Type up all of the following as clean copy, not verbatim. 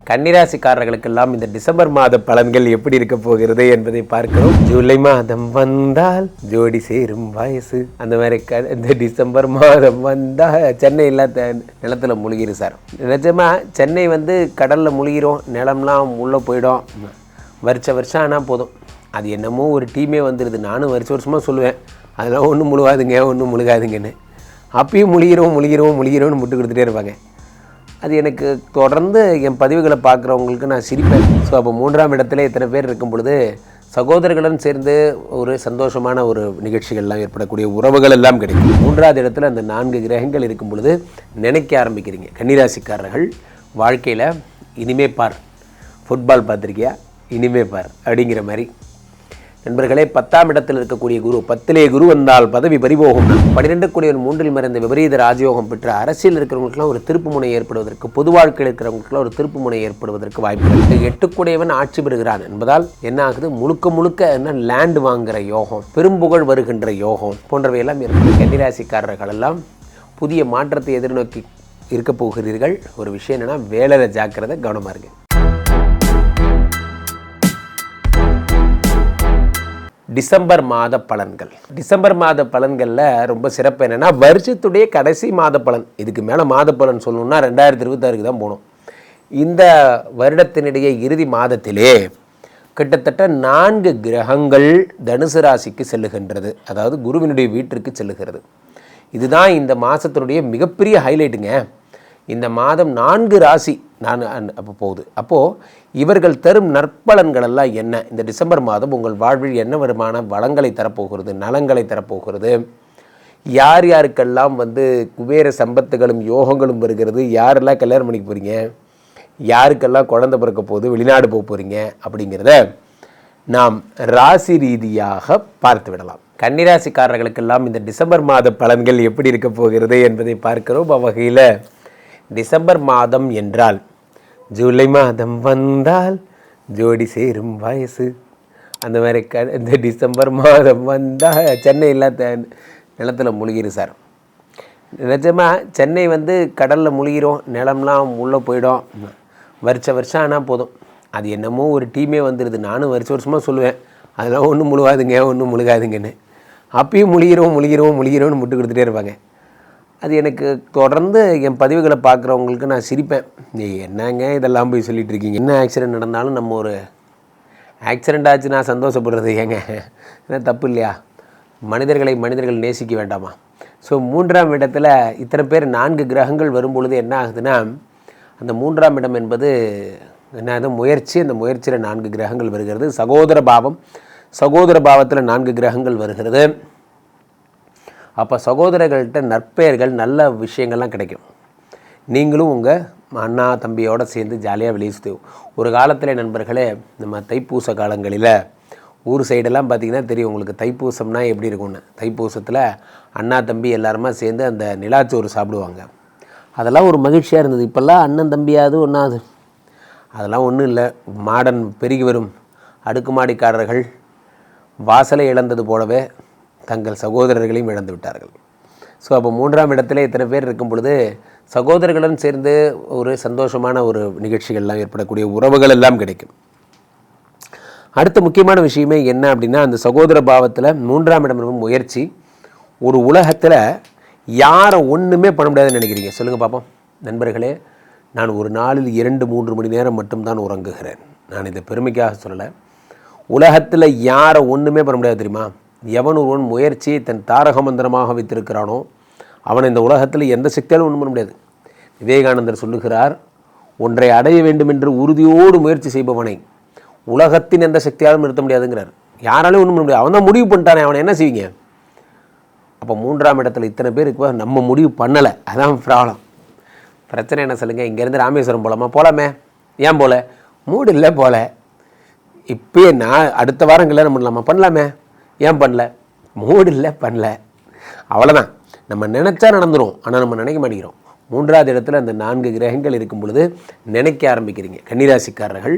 கன்னிராசிக்காரர்களுக்கெல்லாம் இந்த டிசம்பர் மாத பலன்கள் எப்படி இருக்க போகிறது என்பதை பார்க்கிறோம். ஜூலை மாதம் வந்தால் ஜோடி சேரும் வயசு, அந்த மாதிரி இந்த டிசம்பர் மாதம் வந்தால் சென்னை இல்லாத நிலத்துல முழுகிரும் சார். நிஜமா சென்னை கடல்ல முழுகிறோம், நிலம்லாம் உள்ளே போயிடும். வருஷம் ஆனால் போதும், அது என்னமோ ஒரு டீமே வந்துடுது. நானும் வருஷமாக சொல்லுவேன், அதெல்லாம் ஒன்றும் முழுகாதுங்க, ஒன்றும் முழுகாதுங்கன்னு. அப்பயும் முழுகிறோம்னு முட்டு கொடுத்துட்டே இருப்பாங்க. அது எனக்கு தொடர்ந்து என் பதிவுகளை பார்க்குறவங்களுக்கு நான் சிரிப்பேன். ஸோ அப்போ 3ஆம் இடத்துல இத்தனை பேர் இருக்கும் பொழுது சகோதரர்களுடன் சேர்ந்து ஒரு சந்தோஷமான ஒரு நிகழ்ச்சிகள்லாம் ஏற்படக்கூடிய உறவுகள் எல்லாம் கிடைக்கும். 3ஆவது இடத்துல அந்த 4 கிரகங்கள் இருக்கும் பொழுது நினைக்க ஆரம்பிக்கிறீங்க. கன்னிராசிக்காரர்கள் வாழ்க்கையில் இனிமே பார், ஃபுட்பால் பார்த்துருக்கியா, இனிமே பார் அப்படிங்கிற மாதிரி. நண்பர்களே, 10ஆம் இடத்தில் இருக்கக்கூடிய குரு, 10லே குரு வந்தால் பதவி பறிபோகும். 12 கூடியவன் 3இல் மறைந்த விபரீத ராஜயோகம் பெற்ற அரசியல் இருக்கிறவங்களுக்குலாம் ஒரு திருப்பு முனை ஏற்படுவதற்கு, பொது வாழ்க்கையில் இருக்கிறவங்களுக்குலாம் ஒரு திருப்பு முனை ஏற்படுவதற்கு வாய்ப்பு. 8 கூடியவன் ஆட்சி பெறுகிறான் என்பதால் என்ன ஆகுது, முழுக்க என்ன லேண்ட் வாங்குகிற யோகம், பெரும்புகழ் வருகின்ற யோகம் போன்றவையெல்லாம் இருக்குது. கன்னிராசிக்காரர்கள் எல்லாம் புதிய மாற்றத்தை எதிர்நோக்கி இருக்க போகிறீர்கள். ஒரு விஷயம் என்னென்னா, வேலையில் ஜாக்கிரதை, கவனமாக இருக்கு. டிசம்பர் மாத பலன்கள். டிசம்பர் மாத பலன்களில் ரொம்ப சிறப்பு என்னென்னா, வருஷத்துடைய கடைசி மாத பலன். இதுக்கு மேலே மாத பலன் சொல்லணும்னா 2026க்கு தான் போகணும். இந்த வருடத்தினுடைய இறுதி மாதத்திலே கிட்டத்தட்ட 4 கிரகங்கள் தனுசு ராசிக்கு செல்லுகின்றது. அதாவது குருவினுடைய வீட்டிற்கு செல்லுகிறது. இதுதான் இந்த மாதத்தினுடைய மிகப்பெரிய ஹைலைட்டுங்க. இந்த மாதம் 4 ராசி அப்போ போகுது. அப்போது இவர்கள் தரும் நற்பலன்கள் எல்லாம் என்ன? இந்த டிசம்பர் மாதம் உங்கள் வாழ்வில் என்ன வருமான வளங்களை தரப்போகிறது, நலங்களை தரப்போகிறது, யார் யாருக்கெல்லாம் குபேர சம்பத்துகளும் யோகங்களும் வருகிறது, யாரெல்லாம் கல்யாணம் பண்ணிக்க போகிறீங்க, யாருக்கெல்லாம் குழந்தை பிறக்க போகுது, வெளிநாடு போக போகிறீங்க அப்படிங்கிறத நாம் ராசி ரீதியாக பார்த்து விடலாம். கன்னிராசிக்காரர்களுக்கெல்லாம் இந்த டிசம்பர் மாத பலன்கள் எப்படி இருக்க போகிறது என்பதை பார்க்கிறோம். அவ்வகையில் டிசம்பர் மாதம் என்றால் ஜூலை மாதம் வந்தால் ஜோடி சேரும் வயசு, அந்த மாதிரி இந்த டிசம்பர் மாதம் வந்தால் சென்னை இல்லாத நிலத்துல முழுகிரும் சார். நிஜமாக சென்னை கடலில் முழுகிறோம், நிலம்லாம் உள்ளே போயிடும். வருஷம் ஆனால் போதும், அது என்னமோ ஒரு டீமே வந்துடுது. நானும் வருஷமாக சொல்லுவேன், அதெல்லாம் ஒன்றும் முழுகாதுங்க, ஒன்றும் முழுகாதுங்கன்னு. அப்பயும் முழுகிறோம்னு முட்டு கொடுத்துட்டே இருப்பாங்க. அது எனக்கு தொடர்ந்து என் பதிவுகளை பார்க்குறவங்களுக்கு நான் சிரிப்பேன். என்னங்க இதெல்லாம் போய் சொல்லிகிட்டு இருக்கீங்க, என்ன ஆக்சிடெண்ட் நடந்தாலும் நம்ம ஒரு ஆக்சிடெண்ட் ஆச்சு நான் சந்தோஷப்படுறது ஏங்க, என்ன தப்பு இல்லையா? மனிதர்கள் நேசிக்க வேண்டாமா? ஸோ 3ஆம் இடத்துல இத்தனை பேர் 4 கிரகங்கள் வரும்பொழுது என்ன ஆகுதுன்னா, அந்த 3ஆம் இடம் என்பது என்ன, முயற்சி. அந்த முயற்சியில் 4 கிரகங்கள் வருகிறது. சகோதர பாவத்தில் 4 கிரகங்கள் வருகிறது. அப்போ சகோதரர்கள்ட்ட நற்பெயர்கள், நல்ல விஷயங்கள்லாம் கிடைக்கும். நீங்களும் உங்கள் அண்ணா தம்பியோடு சேர்ந்து ஜாலியாக வெளியே சுற்றி. ஒரு காலத்தில் நண்பர்களே, நம்ம தைப்பூச காலங்களில் ஊர் சைடெல்லாம் பார்த்திங்கன்னா தெரியும் உங்களுக்கு, தைப்பூசம்னா எப்படி இருக்கும்னு. தைப்பூசத்தில் அண்ணா தம்பி எல்லாருமா சேர்ந்து அந்த நிலாச்சோறு சாப்பிடுவாங்க. அதெல்லாம் ஒரு மகிழ்ச்சியாக இருந்தது. இப்போல்லாம் அண்ணன் தம்பியாவது ஒன்றாது, அதெல்லாம் ஒன்றும் இல்லை. மாடன் பெருகி வரும் அடுக்குமாடிக்காரர்கள் வாசலை இழந்தது போலவே தங்கள் சகோதரர்களையும் இழந்து விட்டார்கள். ஸோ அப்போ 3ஆம் இடத்துல இத்தனை பேர் இருக்கும் பொழுது சகோதரர்களுடன் சேர்ந்து ஒரு சந்தோஷமான ஒரு நிகழ்ச்சிகள்லாம் ஏற்படக்கூடிய உறவுகள் எல்லாம் கிடைக்கும். அடுத்த முக்கியமான விஷயமே என்ன அப்படின்னா, அந்த சகோதர பாவத்தில் 3ஆம் இடம் முயற்சி. ஒரு உலகத்தில் யாரை ஒன்றுமே பண்ண முடியாதுன்னு நினைக்கிறீங்க? சொல்லுங்கள் பார்ப்போம். நண்பர்களே, நான் ஒரு நாளில் 2-3 மணி நேரம் மட்டும்தான் உறங்குகிறேன். நான் இதை பெருமைக்காக சொல்லலை. உலகத்தில் யாரை ஒன்றுமே பண்ண முடியாது தெரியுமா? எவன் ஒருவன் முயற்சியை தன் தாரக மந்திரமாக வைத்திருக்கிறானோ அவனை இந்த உலகத்தில் எந்த சக்தியாலும் ஒன்றும் பண்ண முடியாது. விவேகானந்தர் சொல்லுகிறார், ஒன்றை அடைய வேண்டும் என்று உறுதியோடு முயற்சி செய்பவனை உலகத்தின் எந்த சக்தியாலும் நிறுத்த முடியாதுங்கிறார். யாராலையும் ஒன்றும் பண்ண முடியாது. அவன் தான் முடிவு பண்ணிட்டானே, அவனை என்ன செய்வீங்க? அப்போ 3ஆம் இடத்துல இத்தனை பேருக்கு நம்ம முடிவு பண்ணலை, அதான் ப்ராப்ளம். பிரச்சனை என்ன சொல்லுங்கள்? இங்கேருந்து ராமேஸ்வரம் போகலாமே, ஏன் போல? மூடு இல்லை போல. இப்போயே நான் அடுத்த வாரம் கல்யாணம் பண்ணலாமே, ஏன் பண்ணல? மூடு இல்லை, பண்ணல. அவ்வளோதான். நம்ம நினச்சா நடந்துடும், ஆனால் நம்ம நினைக்க மாட்டேங்கிறோம். 3ஆவது இடத்துல அந்த 4 கிரகங்கள் இருக்கும் பொழுது நினைக்க ஆரம்பிக்கிறீங்க. கன்னிராசிக்காரர்கள்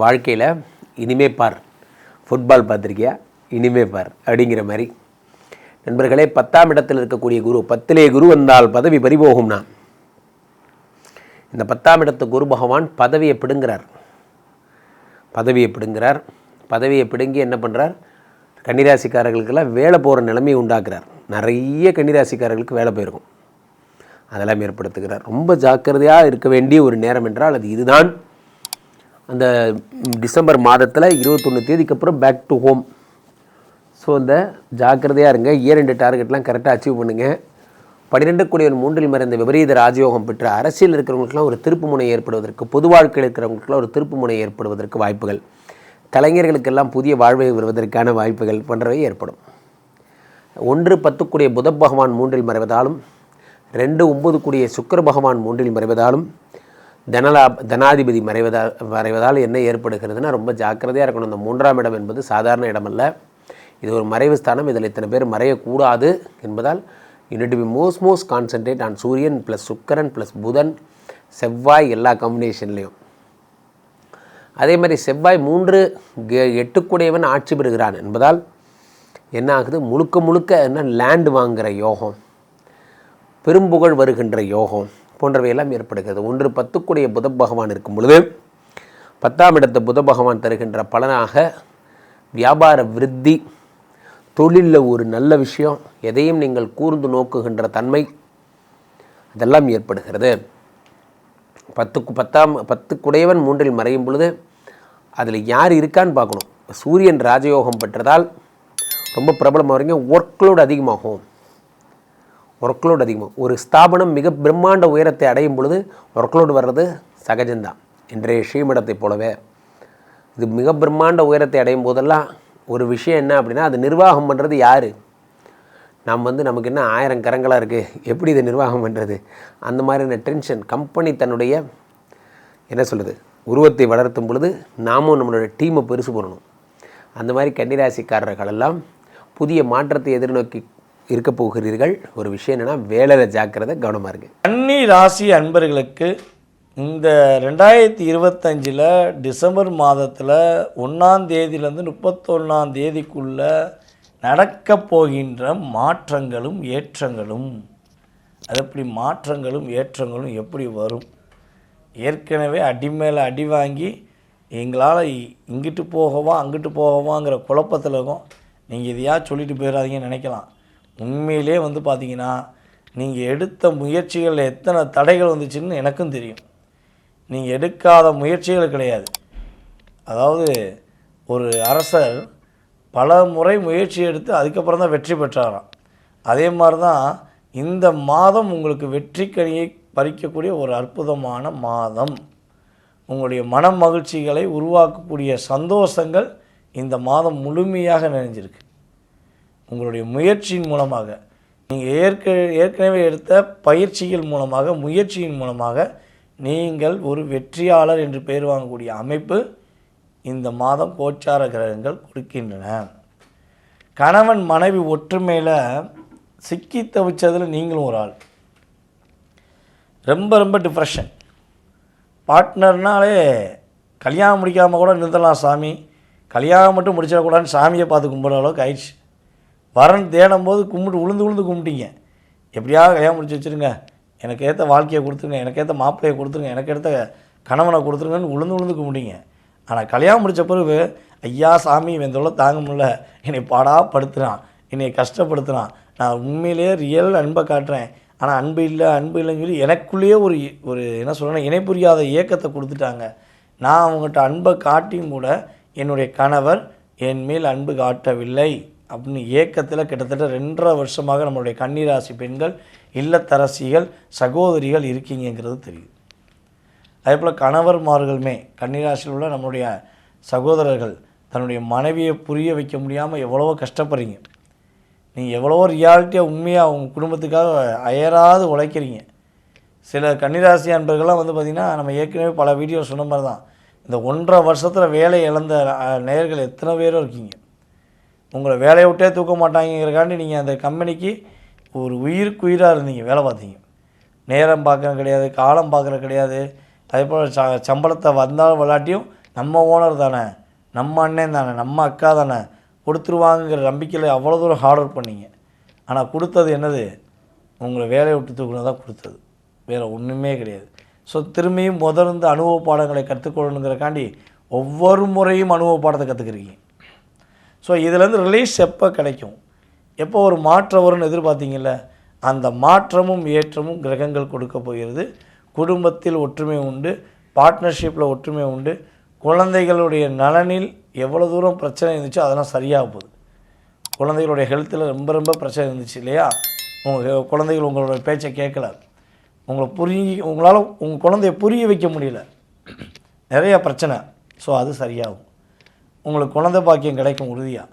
வாழ்க்கையில் இனிமே பார், ஃபுட்பால் பார்த்துருக்கியா, இனிமே பார் அப்படிங்கிற மாதிரி. நண்பர்களே, 10ஆம் இடத்தில் இருக்கக்கூடிய குரு, 10லே குரு வந்தால் பதவி பறிபோகும்னா, இந்த 10ஆம் இடத்து குரு பகவான் பதவியை பிடுங்குறார். பதவியை பிடுங்கி என்ன பண்ணுறார், கன்னிராசிக்காரர்களுக்கெல்லாம் வேலை போகிற நிலைமையை உண்டாக்குறார். நிறைய கன்னிராசிக்காரர்களுக்கு வேலை போயிருக்கும், அதெல்லாம் ஏற்படுத்துகிறார். ரொம்ப ஜாக்கிரதையாக இருக்க வேண்டிய ஒரு நேரம் என்றால் அது இதுதான். அந்த டிசம்பர் மாதத்தில் 21 தேதிக்கு அப்புறம் பேக் டு ஹோம். ஸோ இந்த ஜாக்கிரதையாக இருங்க. இயர் எண்டு டார்கெட்லாம் கரெக்டாக அச்சீவ் பண்ணுங்கள். 12 கூடியவன் 3இல் மறைந்த விபரீத ராஜயோகம் பெற்ற அரசியல் இருக்கிறவங்களுக்குலாம் ஒரு திருப்பு முனை ஏற்படுவதற்கு, பொது வாழ்க்கையில் இருக்கிறவங்களுக்குலாம் ஒரு திருப்பு முனை ஏற்படுவதற்கு வாய்ப்புகள், கலைஞர்களுக்கெல்லாம் புதிய வாழ்வை வருவதற்கான வாய்ப்புகள் போன்றவை ஏற்படும். 1-10 கூடிய புத பகவான் 3இல் மறைவதாலும் 2-9 கூடிய சுக்கிர பகவான் 3இல் மறைவதாலும் தனாதிபதி மறைவதால் என்ன ஏற்படுகிறதுனா ரொம்ப ஜாக்கிரதையாக இருக்கணும். இந்த 3ஆம் இடம் என்பது சாதாரண இடமல்ல, இது ஒரு மறைவு ஸ்தானம். இதில் இத்தனை பேர் மறையக்கூடாது என்பதால் you need to be most concentrate on சூரியன் ப்ளஸ் சுக்கரன் ப்ளஸ் புதன் செவ்வாய் எல்லா காம்பினேஷன்லேயும். அதே மாதிரி செவ்வாய் 3-8 கூடையவன் ஆட்சி பெறுகிறான் என்பதால் என்ன ஆகுது, முழுக்க என்ன லேண்டு வாங்குகிற யோகம், பெரும்புகழ் வருகின்ற யோகம் போன்றவையெல்லாம் ஏற்படுகிறது. 1-10 கூடிய புத பகவான் இருக்கும் பொழுது 10ஆம் இடத்து புத பகவான் தருகின்ற பலனாக வியாபார விருத்தி, தொழிலில் ஒரு நல்ல விஷயம், எதையும் நீங்கள் கூர்ந்து நோக்குகின்ற தன்மை அதெல்லாம் ஏற்படுகிறது. 10 குடையவன் 3இல் மறையும் பொழுது அதில் யார் இருக்கான்னு பார்க்கணும். சூரியன் ராஜயோகம் பெற்றதால் ரொம்ப பிரபலமாக வரீங்க. ஒர்க்லோடு அதிகமாகும். ஒரு ஸ்தாபனம் மிக பிரம்மாண்ட உயரத்தை அடையும் பொழுது ஒர்க்லோடு வர்றது சகஜம்தான். இன்றைய ஸ்ரீமடத்தை போலவே இது மிக பிரம்மாண்ட உயரத்தை அடையும் போதெல்லாம் ஒரு விஷயம் என்ன அப்படின்னா, அது நிர்வாகம் பண்ணுறது யார்? நமக்கு என்ன 1000 கரங்களாக இருக்குது, எப்படி இதை நிர்வாகம் பண்ணுறது? அந்த மாதிரியான டென்ஷன். கம்பெனி தன்னுடைய என்ன சொல்கிறது உருவத்தை வளர்த்தும் பொழுது நாமும் நம்மளோட டீமை பெருசு பண்ணணும். அந்த மாதிரி கன்னிராசிக்காரர்களெல்லாம் புதிய மாற்றத்தை எதிர்நோக்கி இருக்க போகிறீர்கள். ஒரு விஷயம் என்னென்னா, வேலையில ஜாக்கிரதை, கவனமாக இருக்குது. கன்னி ராசி அன்பர்களுக்கு இந்த 2025 டிசம்பர் மாதத்தில் 1ஆம் தேதியிலேருந்து 31ஆம் தேதிக்குள்ளே நடக்க போகின்ற மாற்றங்களும் ஏற்றங்களும், அது எப்படி மாற்றங்களும் ஏற்றங்களும் எப்படி வரும்? ஏற்கனவே அடி மேலே அடி வாங்கி எங்களால் இங்கிட்டு போகவா அங்கிட்டு போகவாங்கிற குழப்பத்தில் இருக்கும். நீங்கள் இதையா சொல்லிட்டு போயிடாதீங்கன்னு நினைக்கலாம். உண்மையிலே பார்த்தீங்கன்னா, நீங்கள் எடுத்த முயற்சிகளில் எத்தனை தடைகள் வந்துச்சுன்னு எனக்கும் தெரியும். நீங்கள் எடுக்காத முயற்சிகள் கிடையாது. அதாவது ஒரு அரசர் பல முறை முயற்சி எடுத்து அதுக்கப்புறம் தான் வெற்றி பெற்றாராம். அதே மாதிரி தான் இந்த மாதம் உங்களுக்கு வெற்றிக்கனியை பறிக்கக்கூடிய ஒரு அற்புதமான மாதம். உங்களுடைய மன மகிழ்ச்சிகளை உருவாக்கக்கூடிய சந்தோஷங்கள் இந்த மாதம் முழுமையாக நிறைஞ்சிருக்கு. உங்களுடைய முயற்சியின் மூலமாக, நீங்கள் ஏற்கனவே எடுத்த பயிற்சிகள் மூலமாக, முயற்சியின் மூலமாக நீங்கள் ஒரு வெற்றியாளர் என்று பெயர் வாங்கக்கூடிய அமைப்பு இந்த மாதம் கோச்சார கிரகங்கள் கொடுக்கின்றன. கணவன் மனைவி ஒற்றுமையில் சிக்கி தவிச்சதில் நீங்களும் ஒரு ஆள். ரொம்ப டிப்ரெஷன். பார்ட்னர்னாலே கல்யாணம் முடிக்காமல் கூட நிறுத்தலாம் சாமி, கல்யாணம் மட்டும் முடிச்சிடக்கூடாதுன்னு சாமியை பார்த்து கும்பிட்ற அளவுக்கு ஆயிடுச்சு. வரன் தேடும் போது உளுந்து கும்பிட்டீங்க. எப்படியாவது கல்யாணம் முடிச்சு வச்சுருங்க, எனக்கு ஏற்ற வாழ்க்கையை கொடுத்துருங்க, எனக்கு ஏற்ற மாப்பிள்ளையை கொடுத்துருங்க, எனக்கு ஏற்ற கணவனை கொடுத்துருங்கன்னு உளுந்து கும்பிட்டீங்க. ஆனால் கல்யாணம் முடித்த பிறகு, ஐயா சாமி இவன் தொல்லை தாங்க முடியல, என்னை பாடாப்படுத்துகிறான், என்னை கஷ்டப்படுத்துகிறான், நான் உண்மையிலேயே ரியல் அன்பை காட்டுறேன், ஆனால் அன்பு இல்லைன்னு சொல்லி எனக்குள்ளேயே ஒரு என்ன சொல்கிறேன்னா இணை புரியாத இயக்கத்தை கொடுத்துட்டாங்க. நான் அவங்ககிட்ட அன்பை காட்டியும் கூட என்னுடைய கணவர் என் மேல் அன்பு காட்டவில்லை அப்படின்னு ஏக்கத்தில் கிட்டத்தட்ட 2.5 வருஷமாக நம்மளுடைய கன்னிராசி பெண்கள், இல்லத்தரசிகள், சகோதரிகள் இருக்கீங்கிறது தெரியுது. அதே போல் கணவர்மார்களுமே கன்னிராசியில் உள்ள நம்மளுடைய சகோதரர்கள் தன்னுடைய மனைவியை புரிய வைக்க முடியாமல் எவ்வளவோ கஷ்டப்படுறீங்க. நீங்கள் எவ்வளவோ ரியாலிட்டியாக உண்மையாக அவங்க குடும்பத்துக்காக அயராது உழைக்கிறீங்க. சில கன்னிராசி அன்பர்கள்லாம் பார்த்திங்கன்னா, நம்ம ஏற்கனவே பல வீடியோ சொன்ன மாதிரி தான், இந்த 1.5 வருஷத்தில் வேலை இழந்த நேயர்கள் எத்தனை பேரும் இருக்கீங்க. உங்களை வேலையை விட்டே தூக்க மாட்டாங்கிறக்காண்டி நீங்கள் அந்த கம்பெனிக்கு ஒரு உயிராக இருந்தீங்க, வேலை பார்த்தீங்க. நேரம் பார்க்குறது கிடையாது, காலம் பார்க்குறது கிடையாது. அதே போல் சம்பளத்தை வந்தாலும் விளாட்டியும் நம்ம ஓனர் தானே, நம்ம அண்ணன் தானே, நம்ம அக்கா தானே, கொடுத்துருவாங்கிற நம்பிக்கையில் அவ்வளோ தூரம் ஹார்ட் ஒர்க் பண்ணிங்க. ஆனால் கொடுத்தது என்னது? உங்களை வேலையை விட்டு தூக்குனது தான் கொடுத்தது, வேறு ஒன்றுமே கிடையாது. ஸோ திரும்பியும் முதர்ந்து அனுபவ பாடங்களை கற்றுக்கொள்ளணுங்கிறக்காண்டி ஒவ்வொரு முறையும் அனுபவ பாடத்தை கற்றுக்குறீங்க. ஸோ இதுலேருந்து ரிலீஸ் எப்போ கிடைக்கும், எப்போ ஒரு மாற்றம் வரும்னு எதிர்பார்த்தீங்கல்ல, அந்த மாற்றமும் ஏற்றமும் கிரகங்கள் கொடுக்க போகிறது. குடும்பத்தில் ஒற்றுமை உண்டு, பார்ட்னர்ஷிப்பில் ஒற்றுமை உண்டு, குழந்தைகளுடைய நலனில் எவ்வளோ தூரம் பிரச்சனை இருந்துச்சோ அதெல்லாம் சரியாக போகுது. குழந்தைகளுடைய ஹெல்த்தில் ரொம்ப ரொம்ப பிரச்சனை இருந்துச்சு இல்லையா, உங்கள் குழந்தைகள் உங்களோட பேச்சை கேட்கல, உங்களால் உங்கள் குழந்தைய புரிய வைக்க முடியல, நிறைய பிரச்சனை. ஸோ அது சரியாகும். உங்களுக்கு குழந்தை பாக்கியம் கிடைக்கும் உறுதியாக.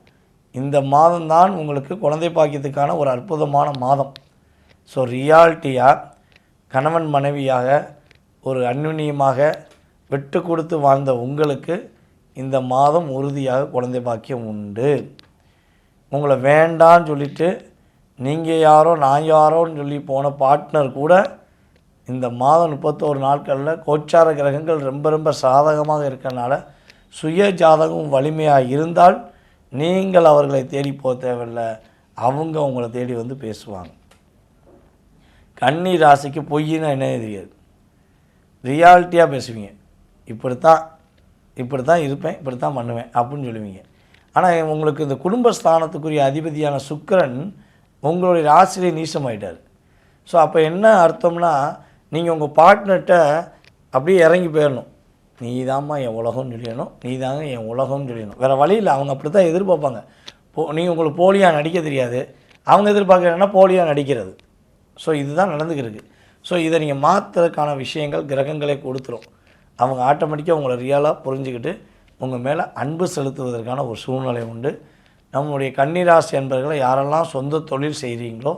இந்த மாதம்தான் உங்களுக்கு குழந்தை பாக்கியத்துக்கான ஒரு அற்புதமான மாதம். ஸோ ரியாலிட்டியாக கணவன் மனைவியாக ஒரு அந்யுன்யமாக விட்டு கொடுத்து வாழ்ந்த உங்களுக்கு இந்த மாதம் உறுதியாக குழந்தை பாக்கியம் உண்டு. உங்களை வேண்டான்னு சொல்லிவிட்டு நீங்கள் யாரோ நான் யாரோன்னு சொல்லி போன பார்ட்னர் கூட இந்த மாதம் 31 நாட்களில் கோச்சார கிரகங்கள் ரொம்ப ரொம்ப சாதகமாக இருக்கிறனால சுய ஜாதகம் வலிமையாக இருந்தால் நீங்கள் அவர்களை தேடி போக தேவையில்லை, அவங்க உங்களை தேடி வந்து பேசுவாங்க. கன்னி ராசிக்கு பொய்ன்னு என்ன தெரியாது, ரியாலிட்டியாக பேசுவீங்க. இப்படி தான் இருப்பேன், இப்படி தான் பண்ணுவேன் அப்படின்னு சொல்லுவீங்க. ஆனால் உங்களுக்கு இந்த குடும்பஸ்தானத்துக்குரிய அதிபதியான சுக்கிரன் உங்களுடைய ராசியிலே நீசமாயிட்டார். ஸோ அப்போ என்ன அர்த்தம்னா, நீங்கள் உங்கள் பார்ட்னர்கிட்ட அப்படியே இறங்கி போயிடணும். நீ தாம்மா என் உலகம்னு சொல்லணும், நீ தாங்க என் உலகம்னு சொல்லணும். வேறு வழி இல்லை, அவங்க அப்படி தான் எதிர்பார்ப்பாங்க. நீங்கள் உங்களுக்கு போலியாக நடிக்க தெரியாது, அவங்க எதிர்பார்க்குறேன்னா போலியாக நடிக்கிறது. ஸோ இதுதான் நடந்துக்கிருக்கு. ஸோ இதை நீங்கள் மாற்றுறதுக்கான விஷயங்கள் கிரகங்களே கொடுத்துரும். அவங்க ஆட்டோமேட்டிக்காக உங்களை ரியாலாக புரிஞ்சுக்கிட்டு உங்கள் மேலே அன்பு செலுத்துவதற்கான ஒரு சூழ்நிலை உண்டு. நம்முடைய கன்னிராசி என்பவர்களை யாரெல்லாம் சொந்த தொழில் செய்கிறீங்களோ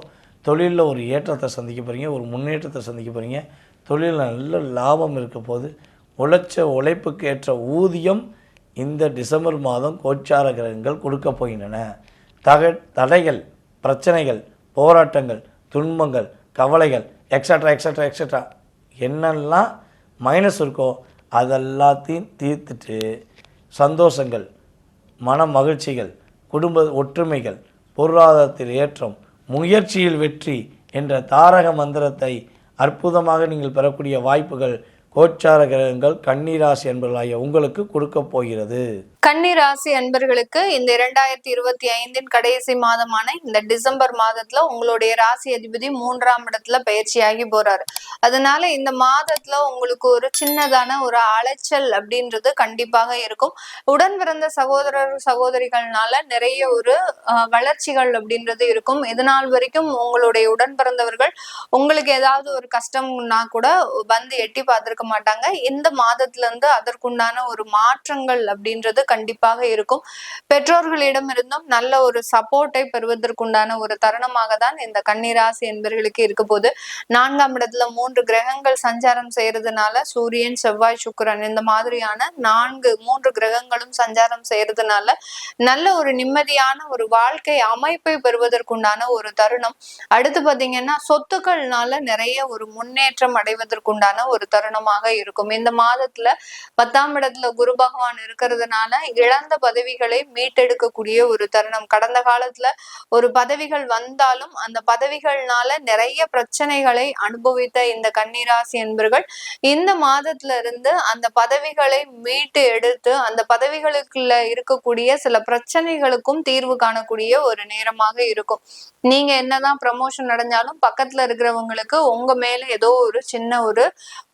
தொழிலில் ஒரு ஏற்றத்தை சந்திக்க போகிறீங்க, ஒரு முன்னேற்றத்தை சந்திக்க போகிறீங்க. தொழிலில் நல்ல லாபம் இருக்க போது, உழைச்ச உழைப்புக்கு ஏற்ற ஊதியம் இந்த டிசம்பர் மாதம் கோச்சார கிரகங்கள் கொடுக்க போகின்றன. தடைகள், பிரச்சனைகள், போராட்டங்கள், துன்பங்கள், கவலைகள் எக்ஸட்ரா எக்ஸட்ரா எக்ஸட்ரா என்னெல்லாம் மைனஸ் இருக்கோ அதெல்லாத்தையும் தீர்த்துட்டு சந்தோஷங்கள், மன மகிழ்ச்சிகள், குடும்ப ஒற்றுமைகள், பொருளாதாரத்தில் ஏற்றம், முயற்சியில் வெற்றி என்ற தாரக மந்திரத்தை அற்புதமாக நீங்கள் பெறக்கூடிய வாய்ப்புகள் கோச்சார கிரகங்கள் கன்னிராசி என்பவர்களாகிய உங்களுக்கு கொடுக்க போகிறது. கன்னிராசி அன்பர்களுக்கு இந்த 2025 கடைசி மாதமான இந்த டிசம்பர் மாதத்துல உங்களுடைய ராசி அதிபதி 3ஆம் இடத்துல பயிற்சியாகி போறாரு. அதனால இந்த மாதத்துல உங்களுக்கு ஒரு சின்னதான ஒரு அலைச்சல் அப்படின்றது கண்டிப்பாக இருக்கும். உடன் பிறந்த சகோதரர் சகோதரிகள்னால நிறைய ஒரு வளர்ச்சிகள் அப்படின்றது இருக்கும். இதனால் வரைக்கும் உங்களுடைய உடன் பிறந்தவர்கள் உங்களுக்கு ஏதாவது ஒரு கஷ்டம்னா கூட வந்து எட்டி பார்த்திருக்க மாட்டாங்க. இந்த மாதத்துல இருந்து அதற்குண்டான ஒரு மாற்றங்கள் அப்படின்றது கண்டிப்பாக இருக்கும். பெற்றோர்களிடம் இருந்தும் நல்ல ஒரு சப்போர்ட்டை பெறுவதற்குண்டான ஒரு தருணமாக தான் இந்த கன்னிராசி என்பவர்களுக்கு இருக்க போது. 4ஆம் இடத்துல 3 கிரகங்கள் சஞ்சாரம் செய்யறதுனால சூரியன், செவ்வாய், சுக்கிரன் இந்த மாதிரியான 3 கிரகங்களும் சஞ்சாரம் செய்யறதுனால நல்ல ஒரு நிம்மதியான ஒரு வாழ்க்கை அமைப்பை பெறுவதற்குண்டான ஒரு தருணம். அடுத்து பாத்தீங்கன்னா சொத்துக்கள்னால நிறைய ஒரு முன்னேற்றம் அடைவதற்குண்டான ஒரு தருணமாக இருக்கும். இந்த மாதத்துல 10ஆம் இடத்துல குரு பகவான் இருக்கிறதுனால இழந்த பதவிகளை மீட்டெடுக்கக்கூடிய ஒரு தருணம். கடந்த காலத்துல ஒரு பதவிகள் வந்தாலும் அந்த பதவிகள்னால நிறைய பிரச்சனைகளை அனுபவித்த இந்த கன்னிராசி என்பவர்கள் இந்த மாதத்துல இருந்து அந்த பதவிகளை மீட்டு எடுத்து அந்த பதவிகளுக்குள்ள இருக்கக்கூடிய சில பிரச்சனைகளுக்கும் தீர்வு காணக்கூடிய ஒரு நேரமாக இருக்கும். நீங்க என்னதான் ப்ரமோஷன் அடைஞ்சாலும் பக்கத்துல இருக்கிறவங்களுக்கு உங்க மேல ஏதோ ஒரு சின்ன ஒரு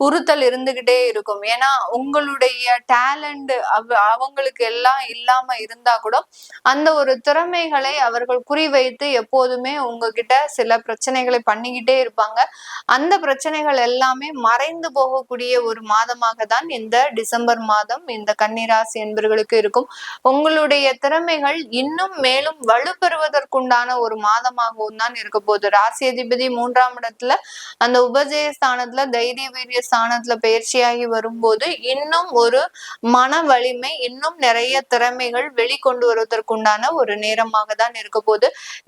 உறுத்தல் இருந்துகிட்டே இருக்கும். ஏன்னா உங்களுடைய டேலண்ட் அவங்களுக்கு எல்லாம் இல்லாம இருந்தா கூட அந்த ஒரு திறமைகளை அவர்கள் குறிவைத்து எப்போதுமே உங்ககிட்ட சில பிரச்சனைகளை பண்ணிக்கிட்டே இருப்பாங்க. அந்த பிரச்சனைகள் எல்லாமே மறைந்து போகக்கூடிய ஒரு மாதமாக தான் இந்த டிசம்பர் மாதம் இந்த கன்னிராசி என்பவர்களுக்கு இருக்கும். உங்களுடைய திறமைகள் இன்னும் மேலும் வலுப்பெறுவதற்குண்டான ஒரு மாதமாகவும் தான் இருக்க போகுது. ராசி அதிபதி 3ஆம் இடத்துல அந்த உபஜய ஸ்தானத்துல தைரிய வீரிய ஸ்தானத்துல பயிற்சியாகி வரும்போது இன்னும் ஒரு மன வலிமை, இன்னும் நிறைய திறமைகள் வெளிக்கொண்டு வருவதற்குண்டான ஒரு நேரமாக தான் இருக்க போது.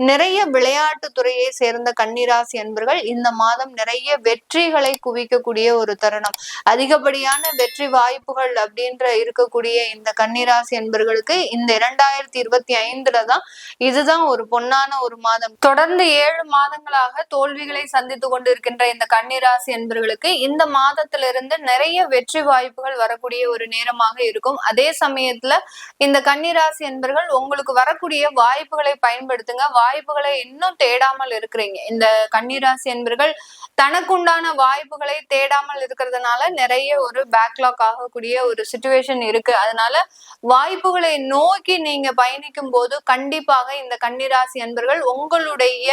நிறைய விளையாட்டு துறையை சேர்ந்த கன்னிராசி என்பவர்கள் இந்த மாதம் நிறைய வெற்றிகளை குவிக்கக்கூடிய ஒரு தருணம். அதிகப்படியான வெற்றி வாய்ப்புகள் அப்படின்ற இருக்கக்கூடிய இந்த கன்னிராசி என்பவர்களுக்கு இந்த 2025 தான் இதுதான் ஒரு பொன்னான ஒரு மாதம். தொடர்ந்து 7 மாதங்களாக தோல்விகளை சந்தித்து கொண்டு இருக்கின்ற இந்த கன்னிராசி என்பவர்களுக்கு இந்த மாதத்திலிருந்து இருந்து நிறைய வெற்றி வாய்ப்புகள் வரக்கூடிய ஒரு நேரமாக இருக்கும். அதே சமயத்துல இந்த கன்னிராசி என்பர்கள் உங்களுக்கு வரக்கூடிய வாய்ப்புகளை பயன்படுத்துங்க. வாய்ப்புகளை இன்னும் தேடாமல் இருக்கிறீங்க. இந்த கன்னிராசி என்பர்கள் தனக்குண்டான வாய்ப்புகளை தேடாமல் இருக்கிறதுனால நிறைய ஒரு பேக்லாக் ஆகக்கூடிய ஒரு சிச்சுவேஷன் இருக்கு. அதனால வாய்ப்புகளை நோக்கி நீங்க பயணிக்கும் போது கண்டிப்பாக இந்த கன்னிராசி என்பர்கள் உங்களுடைய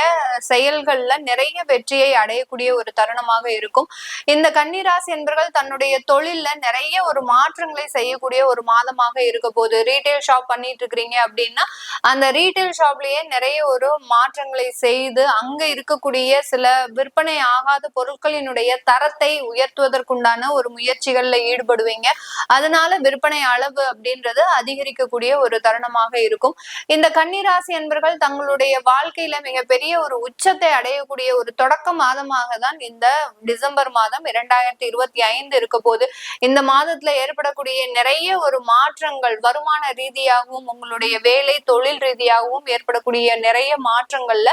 செயல்கள்ல நிறைய வெற்றியை அடையக்கூடிய ஒரு தருணமாக இருக்கும். இந்த கன்னிராசி என்பர்கள் தன்னுடைய தொழில்ல நிறைய ஒரு மாற்றங்களை செய்யக்கூடிய ஒரு மாதமாக இருக்க போது. ரீட்டைல் ஷாப் பண்ணிட்டு இருக்கிறீங்க அப்படின்னா அந்த ரீட்டைல் ஷாப்லயே நிறைய ஒரு மாற்றங்களை செய்து அங்க இருக்கக்கூடிய சில விற்பனை ஆகாத பொருட்களினுடைய தரத்தை உயர்த்துவதற்குண்டான ஒரு முயற்சிகள்ல ஈடுபடுவீங்க. அதனால விற்பனை அளவு அப்படின்றது அதிகரிக்கக்கூடிய ஒரு தருணமாக இருக்கும். இந்த கன்னிராசி என்பர்கள் தங்களுடைய வாழ்க்கையில மிகப்பெரிய ஒரு உச்சத்தை அடையக்கூடிய ஒரு தொடக்க மாதமாக தான் இந்த டிசம்பர் மாதம் 2025 இருக்க போது. இந்த மாதத்துல ஏற்படக்கூடிய நிறைய ஒரு மாற்றங்கள் வருமான ரீதியாகவும் உங்களுடைய வேலை தொழில் ரீதியாகவும் ஏற்படக்கூடிய நிறைய மாற்றங்கள்ல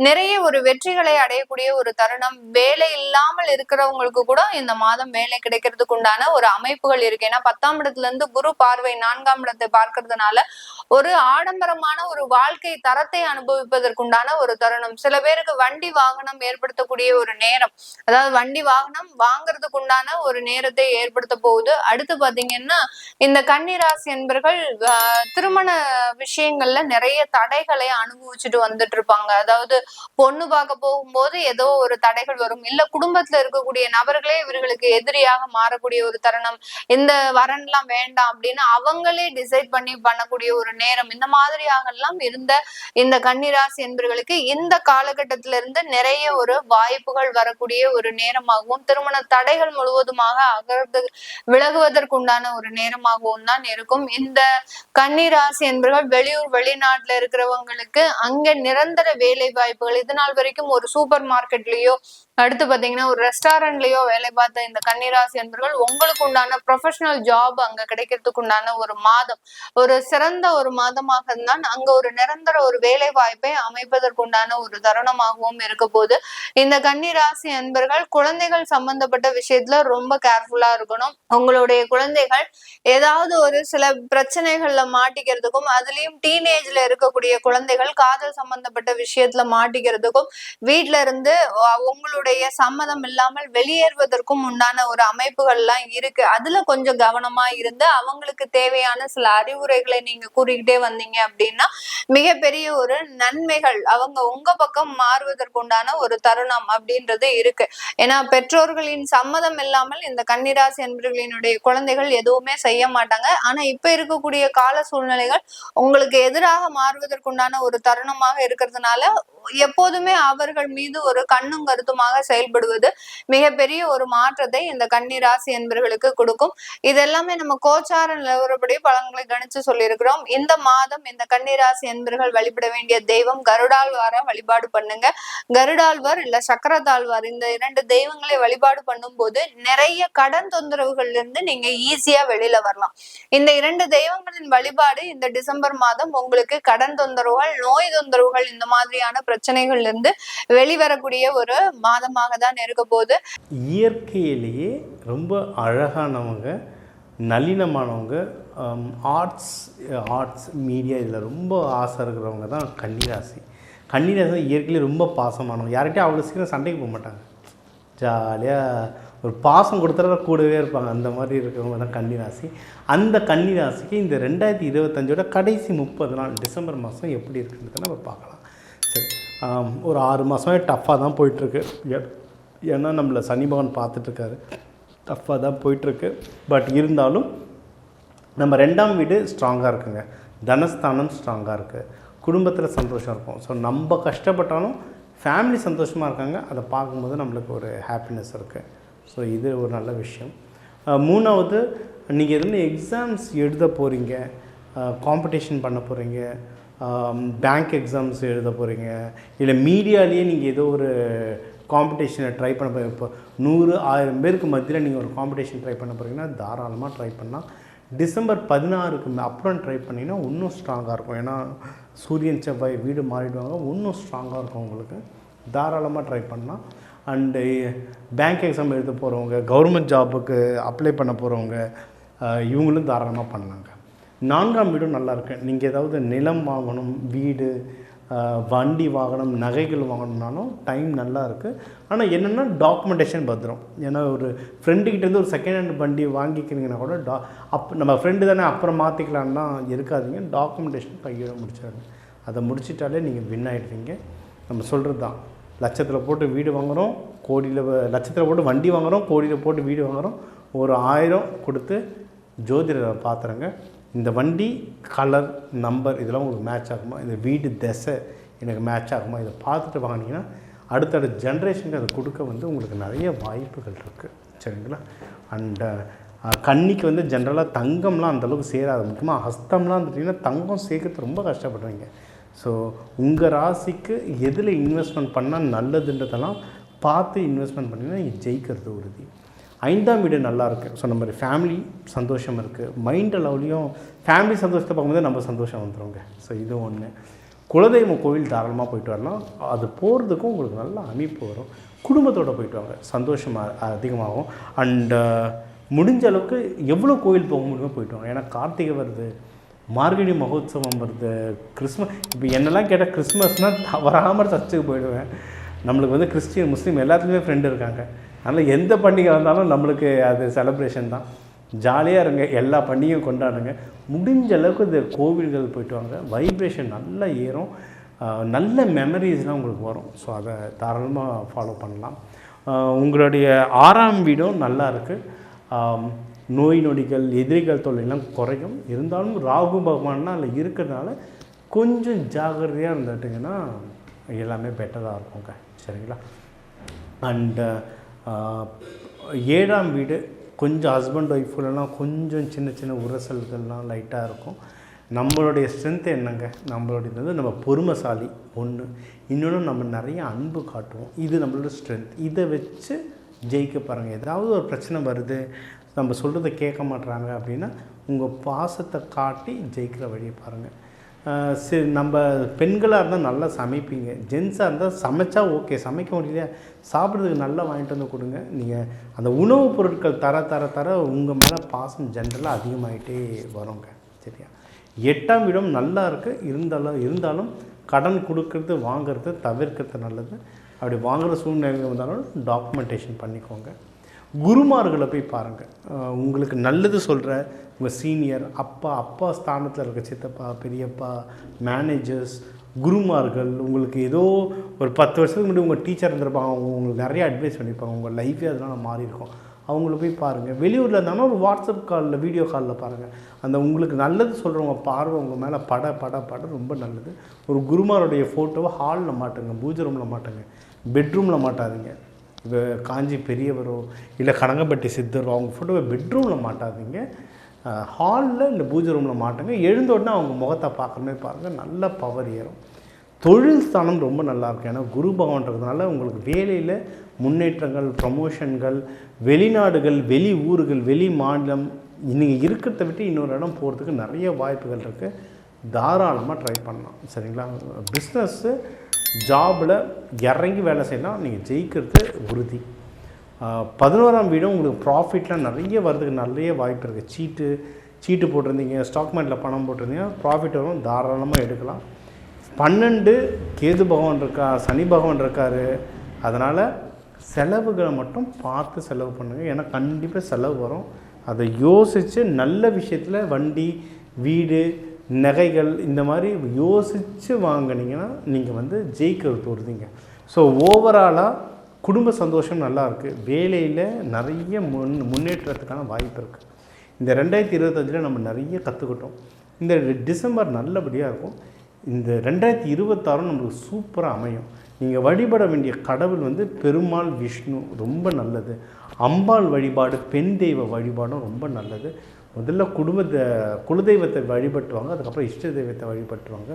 நிறைய ஒரு வெற்றிகளை அடையக்கூடிய ஒரு தருணம். வேலை இல்லாமல் இருக்கிறவங்களுக்கு கூட இந்த மாதம் வேலை கிடைக்கிறதுக்கு உண்டான ஒரு அமைப்புகள் இருக்கு. ஏன்னா 10ஆம் இடத்துல இருந்து குரு பார்வை 4ஆம் இடத்தை பார்க்கறதுனால ஒரு ஆடம்பரமான ஒரு வாழ்க்கை தரத்தை அனுபவிப்பதற்குண்டான ஒரு தருணம். சில பேருக்கு வண்டி வாகனம் ஏற்படுத்தக்கூடிய ஒரு நேரம், அதாவது வண்டி வாகனம் வாங்குறதுக்கு உண்டான ஒரு நேரத்தை ஏற்படுத்த போகுது. அடுத்து பாத்தீங்கன்னா இந்த கன்னிராசி என்பர்கள் திருமண விஷயங்கள்ல நிறைய தடைகளை அனுபவிச்சுட்டு வந்துட்டு இருப்பாங்க. அதாவது பொண்ணு பார்க்க போகும்போது ஏதோ ஒரு தடைகள் வரும், இல்ல குடும்பத்துல இருக்கக்கூடிய நபர்களே இவர்களுக்கு எதிரியாக மாறக்கூடிய ஒரு தருணம். இந்த வரன்லாம் வேண்டாம் அப்படின்னு அவங்களே டிசைட் பண்ணி பண்ணக்கூடிய ஒரு நேரம். இந்த மாதிரியாக எல்லாம் இருந்த இந்த கன்னிராசி என்பர்களுக்கு இந்த காலகட்டத்தில இருந்து நிறைய ஒரு வாய்ப்புகள் வரக்கூடிய ஒரு நேரமாகவும் திருமண தடைகள் முழுவதுமாக விலகுவதற்குண்டான ஒரு நேரமாகவும் தான் இருக்கும். இந்த கன்னிராசி என்பர்கள் வெளியூர் வெளிநாட்டுல இருக்கிறவங்களுக்கு அங்க நிரந்தர வேலை வாய்ப்புகள், இது நாள் வரைக்கும் ஒரு சூப்பர் மார்க்கெட்லயோ அடுத்து பாத்தீங்கன்னா ஒரு ரெஸ்டாரண்ட்லயோ வேலை பார்த்த இந்த கன்னிராசி என்பர்கள் உங்களுக்கு உண்டான ப்ரொஃபஷனல் ஜாப் அங்க கிடைக்கிறதுக்கு உண்டான ஒரு மாதம், ஒரு சிறந்த ஒரு மாதமாக தான் அங்க ஒரு நிரந்தர ஒரு வேலை வாய்ப்பை அமைப்பதற்குண்டான ஒரு தருணமாகவும் இருக்க போது. இந்த கன்னிராசி என்பர்கள் குழந்தைகள் சம்பந்தப்பட்ட விஷயத்துல ரொம்ப கேர்ஃபுல்லா இருக்கணும். உங்களுடைய குழந்தைகள் ஏதாவது ஒரு சில பிரச்சனைகள்ல மாட்டிக்கிறதுக்கும், அதுலயும் டீனேஜ்ல இருக்கக்கூடிய குழந்தைகள் காதல் சம்பந்தப்பட்ட விஷயத்துல மாட்டிக்கிறதுக்கும், வீட்டுல இருந்து உங்களுடைய சம்மதம் இல்லாமல் வெளியேறுவதற்கும் உண்டான ஒரு அமைப்புகள்லாம் இருக்கு. அதுல கொஞ்சம் கவனமா இருந்து அவங்களுக்கு தேவையான சில அறிவுரைகளை நீங்க கூறிக்கிட்டே வந்தீங்க அப்படின்னா மிகப்பெரிய ஒரு நன்மைகள் அவங்க உங்க பக்கம் மாறுவதற்குண்டான ஒரு தருணம் அப்படின்றது இருக்கு. ஏன்னா பெற்றோர்களின் சம்மதம் இல்லாமல் இந்த கன்னிராசி என்பவர்களினுடைய குழந்தைகள் எதுவுமே செய்ய மாட்டாங்க. ஆனா இப்ப இருக்கக்கூடிய கால சூழ்நிலைகள் உங்களுக்கு எதிராக மாறுவதற்குண்டான ஒரு தருணமாக இருக்கிறதுனால எப்போதுமே அவர்கள் மீது ஒரு கண்ணும் கருத்துமாக செயல்படுவது மிகப்பெரிய ஒரு மாற்றத்தை இந்த கன்னிராசி என்பவர்களுக்கு கொடுக்கும். இதெல்லாமே நம்ம கோச்சார நிலவரப்படி பலன்களை கணிச்சு சொல்லியிருக்கிறோம். இந்த மாதம் இந்த கன்னிராசி என்பவர்கள் வழிபட வேண்டிய தெய்வம் கருடாழ்வார வழிபாடு பண்ணுங்க. கருடாழ்வார் இல்ல சக்கரத்தாழ்வார் இந்த 2 தெய்வங்களை வழிபாடு பண்ணும் போது நிறைய கடன் தொந்தரவுகள்ல இருந்து நீங்க ஈஸியா வெளியில வரலாம். இந்த 2 தெய்வங்களின் வழிபாடு இந்த டிசம்பர் மாதம் உங்களுக்கு கடன் தொந்தரவுகள், நோய் தொந்தரவுகள், இந்த மாதிரியான பிரச்சனைகள்ல இருந்து வெளிவரக்கூடிய ஒரு மாதமாக தான் இருக்க போது. இயற்கையிலேயே ரொம்ப அழகானவங்க, நளினமானவங்க, ஆர்ட்ஸ் மீடியா இதில் ரொம்ப ஆசை இருக்கிறவங்க தான் கன்னிராசி. கன்னிராசி இயற்கையிலே ரொம்ப பாசமானவங்க, யார்கிட்டையும் அவ்வளோ சீக்கிரம் சண்டைக்கு போக மாட்டாங்க. ஜாலியாக ஒரு பாசம் கொடுத்துற கூடவே இருப்பாங்க. அந்த மாதிரி இருக்கிறவங்க தான் கன்னிராசி. அந்த கன்னிராசிக்கு இந்த 2025 கடைசி 30 நாள் டிசம்பர் மாதம் எப்படி இருக்குன்றதை நம்ம பார்க்கலாம். சரி, ஒரு 6 மாதமே டஃப்பாக தான் போயிட்டுருக்கு. ஏன்னா நம்மளை சனி பகவான் பார்த்துட்ருக்காரு, டஃப்பாக தான் போயிட்டுருக்கு. பட் இருந்தாலும் நம்ம 2ஆம் வீடு ஸ்ட்ராங்காக இருக்குங்க, தனஸ்தானம் ஸ்ட்ராங்காக இருக்குது, குடும்பத்தில் சந்தோஷம் இருக்கும். ஸோ நம்ம கஷ்டப்பட்டாலும் ஃபேமிலி சந்தோஷமாக இருக்காங்க, அதை பார்க்கும்போது நம்மளுக்கு ஒரு ஹாப்பினஸ் இருக்குது. ஸோ இது ஒரு நல்ல விஷயம். 3வது, நீங்கள் எதுவும் எக்ஸாம்ஸ் எழுத போகிறீங்க, காம்படிஷன் பண்ண போகிறீங்க, பேங்க் எக்ஸாம்ஸ் எழுத போகிறீங்க, இல்லை மீடியாலேயே நீங்கள் ஏதோ ஒரு காம்படிஷனை ட்ரை பண்ண போகிறீங்க. இப்போ 100,000 பேருக்கு மத்தியில் நீங்கள் ஒரு காம்படிஷன் ட்ரை பண்ண போகிறீங்கன்னா தாராளமாக ட்ரை பண்ணலாம். டிசம்பர் 16க்கு அப்புறம் ட்ரை பண்ணிங்கன்னா இன்னும் ஸ்ட்ராங்காக இருக்கும். ஏன்னா சூரியன் செவ்வாய் வீடு மாறிடுவாங்க, இன்னும் ஸ்ட்ராங்காக இருக்கும் உங்களுக்கு. தாராளமாக ட்ரை பண்ணலாம். அண்டு பேங்க் எக்ஸாம் எழுத போகிறவங்க, கவர்மெண்ட் ஜாபுக்கு அப்ளை பண்ண போகிறவங்க, இவங்களும் தாராளமாக பண்ணாங்க. 4ஆம் வீடும் நல்லாயிருக்கு. நீங்கள் ஏதாவது நிலம் வாங்கணும், வீடு, வண்டி வாங்கணும், நகைகள் வாங்கணும்னாலும் டைம் நல்லா இருக்குது. ஆனால் என்னென்னா டாக்குமெண்டேஷன் பத்திரம். ஏன்னா ஒரு ஃப்ரெண்டுக்கிட்டேருந்து ஒரு செகண்ட் ஹேண்ட் வண்டி வாங்கிக்கிறீங்கன்னா கூட நம்ம ஃப்ரெண்டு தானே அப்புறம் மாற்றிக்கலான்னா இருக்காதிங்க. டாக்குமெண்டேஷன் கையோட முடிச்சிடுங்க. அதை முடிச்சிட்டாலே நீங்கள் வின் ஆகிடுவீங்க. நம்ம சொல்கிறது தான், லட்சத்தில் போட்டு வீடு வாங்குகிறோம், லட்சத்தில் போட்டு வண்டி வாங்குகிறோம், கோடியில் போட்டு வீடு வாங்குகிறோம். ஒரு 1000 கொடுத்து ஜோதிடரை பார்த்துருங்க. இந்த வண்டி கலர், நம்பர் இதெல்லாம் உங்களுக்கு மேட்ச் ஆகுமா, இந்த வீடு திசை எனக்கு மேட்ச் ஆகுமா, இதை பார்த்துட்டு வாங்கினீங்கன்னா அடுத்தடுத்த ஜென்ரேஷனுக்கு அதை கொடுக்க உங்களுக்கு நிறைய வாய்ப்புகள் இருக்குது. சரிங்களா? அண்டு கன்னிக்கு ஜென்ரலாக தங்கம்லாம் அந்தளவுக்கு சேராது. முக்கியமாக ஹஸ்தம்லாம் இருந்துட்டிங்கன்னா தங்கம் சேர்க்கறது ரொம்ப கஷ்டப்படுறீங்க. ஸோ உங்கள் ராசிக்கு எதில் இன்வெஸ்ட்மெண்ட் பண்ணால் நல்லதுன்றதெல்லாம் பார்த்து இன்வெஸ்ட்மெண்ட் பண்ணிங்கன்னா ஜெயிக்கிறது உறுதி. 5ஆம் வீடு நல்லாயிருக்கு. சொன்ன மாதிரி ஃபேமிலி சந்தோஷம் இருக்குது. மைண்ட் அளவுலேயும் ஃபேமிலி சந்தோஷத்தை பார்க்கும்போது நம்ம சந்தோஷம் வந்துடுங்க. ஸோ இது ஒன்று. குலதெய்வம் கோவில் தாராளமாக போயிட்டு வரலாம். அது போகிறதுக்கும் உங்களுக்கு நல்ல அமைப்பு வரும். குடும்பத்தோடு போயிட்டு வாங்க, சந்தோஷம் அதிகமாகும். அண்டு முடிஞ்ச அளவுக்கு எவ்வளோ கோவில் போக முடியுமோ போயிட்டு வாங்க. ஏன்னா கார்த்திகை வருது, மார்கழி மகோத்சவம் வருது, கிறிஸ்மஸ். இப்போ என்னெல்லாம் கேட்டால் கிறிஸ்மஸ்னால் தவறாமல் சர்ச்சுக்கு போயிடுவேன். நம்மளுக்கு கிறிஸ்டியன், முஸ்லீம் எல்லாத்துலேயுமே ஃப்ரெண்டு இருக்காங்க. அதனால் எந்த பண்டிகை வந்தாலும் நம்மளுக்கு அது செலிப்ரேஷன் தான். ஜாலியாக இருங்க, எல்லா பண்டிகையும் கொண்டாடுங்க. முடிஞ்ச அளவுக்கு இந்த கோவில்கள் போயிட்டு வாங்க. வைப்ரேஷன் நல்லா ஏறும், நல்ல மெமரிஸ்லாம் உங்களுக்கு வரும். ஸோ அதை தாராளமாக ஃபாலோ பண்ணலாம். உங்களுடைய 6ஆம் வீடும் நல்லா இருக்குது. நோய் நொடிகள், எதிரிகள் தொல்லைலாம் குறையும். இருந்தாலும் ராகு பகவான்னா அதில் இருக்கிறதுனால கொஞ்சம் ஜாகிரதையாக இருந்துட்டிங்கன்னா எல்லாமே பெட்டராக இருக்குங்க. சரிங்களா? அண்டு 7ஆம் வீடு கொஞ்சம் ஹஸ்பண்ட் ஒய்ஃபுலலாம் கொஞ்சம் சின்ன சின்ன உரசல்கள்லாம் லைட்டாக இருக்கும். நம்மளுடைய ஸ்ட்ரென்த்து என்னங்க, நம்மளுடைய நம்ம பொறுமைசாலி ஒன்று, இன்னொன்று நம்ம நிறைய அன்பு காட்டுவோம். இது நம்மளோட ஸ்ட்ரென்த். இதை வச்சு ஜெயிக்க பாருங்கள். ஏதாவது ஒரு பிரச்சனை வருது, நம்ம சொல்கிறத கேட்க மாட்டுறாங்க அப்படின்னா உங்கள் பாசத்தை காட்டி ஜெயிக்கிற வழியை பாருங்கள். சரி, நம்ம பெண்களாக இருந்தால் நல்லா சமைப்பீங்க. ஜென்ஸாக இருந்தால் சமைச்சா ஓகே, சமைக்க முடியலையா சாப்பிட்றதுக்கு நல்லா வாங்கிட்டு வந்து கொடுங்க. நீங்கள் அந்த உணவுப் பொருட்கள் தர உங்கள் மேலே பாசம் ஜென்ரலாக அதிகமாகிட்டே வருங்க. சரியா? 8ஆம் இடம் நல்லா இருக்குது. இருந்தாலும் கடன் கொடுக்கறது வாங்கிறது தவிர்க்கிறது நல்லது. அப்படி வாங்குகிற சூழ்நிலை வந்தாலும் டாக்குமெண்டேஷன் பண்ணிக்கோங்க. குருமார்களை போய் பாருங்கள். உங்களுக்கு நல்லது சொல்கிற உங்கள் சீனியர், அப்பா ஸ்தானத்தில் இருக்க சித்தப்பா, பெரியப்பா, மேனேஜர்ஸ், குருமார்கள் உங்களுக்கு ஏதோ ஒரு 10 வருஷத்துக்கு முன்னாடி உங்கள் டீச்சர் இருந்திருப்பாங்க. உங்களுக்கு நிறைய அட்வைஸ் பண்ணியிருப்பாங்க. உங்கள் லைஃபே அதனால் மாறி இருக்கும். அவங்கள போய் பாருங்கள். வெளியூரில் இருந்தாலும் ஒரு வாட்ஸ்அப் காலில், வீடியோ காலில் பாருங்கள். அந்த உங்களுக்கு நல்லது சொல்கிறவங்க பார்வை உங்கள் மேலே பட ரொம்ப நல்லது. ஒரு குருமாருடைய ஃபோட்டோவை ஹாலில் மாட்டுங்க, பூஜை ரூமில் மாட்டுங்க, பெட்ரூமில் மாட்டாதீங்க. இப்போ காஞ்சி பெரியவரோ இல்லை கனகம்பட்டி சித்தரோ அவங்க ஃபோட்டோவை பெட்ரூமில் மாட்டாதீங்க, ஹாலில் இல்லை பூஜை ரூமில் மாட்டுங்க. எழுந்த உடனே அவங்க முகத்தை பார்க்குற மாதிரி பாருங்கள். நல்ல பவர் ஏறும். தொழில் ஸ்தானம் ரொம்ப நல்லாயிருக்கும். ஏன்னா குரு பகவான்றதுனால உங்களுக்கு வேலையில் முன்னேற்றங்கள், ப்ரமோஷன்கள், வெளிநாடுகள், வெளி ஊர்கள், வெளி மாநிலம், நீங்கள் இருக்கிறத விட்டு இன்னொரு இடம் போகிறதுக்கு நிறைய வாய்ப்புகள் இருக்குது. தாராளமாக ட்ரை பண்ணலாம். சரிங்களா? பிஸ்னஸ்ஸு, ஜாபில் இறங்கி வேலை செய்யலாம், நீங்கள் ஜெயிக்கிறது உறுதி. 11ஆம் வீடும் உங்களுக்கு ப்ராஃபிட்லாம் நிறைய வர்றதுக்கு நிறைய வாய்ப்பு இருக்குது. சீட்டு போட்டிருந்தீங்க, ஸ்டாக் மார்க்கெட்டில் பணம் போட்டிருந்தீங்க, ப்ராஃபிட் வரும், தாராளமாக எடுக்கலாம். 12 கேது பகவான் சனி பகவான் இருக்கார். அதனால் செலவுகளை மட்டும் பார்த்து செலவு பண்ணுங்கள். ஏன்னா கண்டிப்பாக செலவு வரும். அதை யோசித்து நல்ல விஷயத்தில் வண்டி, வீடு, நகைகள் இந்த மாதிரி யோசித்து வாங்கினீங்கன்னா நீங்கள் ஜெயிக்கிறது உறுதிங்க. ஸோ ஓவராலாக குடும்ப சந்தோஷம் நல்லாயிருக்கு. வேலையில் நிறைய முன்னேற்றத்துக்கான வாய்ப்பு இருக்குது. இந்த 2025 நம்ம நிறைய கற்றுக்கிட்டோம். இந்த டிசம்பர் நல்லபடியாக இருக்கும். இந்த 2026 நம்மளுக்கு சூப்பராக அமையும். நீங்கள் வழிபட வேண்டிய கடவுள் பெருமாள், விஷ்ணு ரொம்ப நல்லது. அம்பாள் வழிபாடு, பெண் தெய்வ வழிபாடும் ரொம்ப நல்லது. முதல்ல குலதெய்வத்தை வழிபட்டுவாங்க, அதுக்கப்புறம் இஷ்ட தெய்வத்தை வழிபட்டுவாங்க.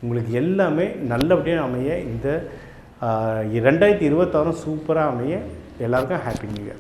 உங்களுக்கு எல்லாமே நல்லபடியாக அமைய இந்த 2026 சூப்பராக அமைய எல்லாருக்கும் ஹாப்பி நியூ இயர்.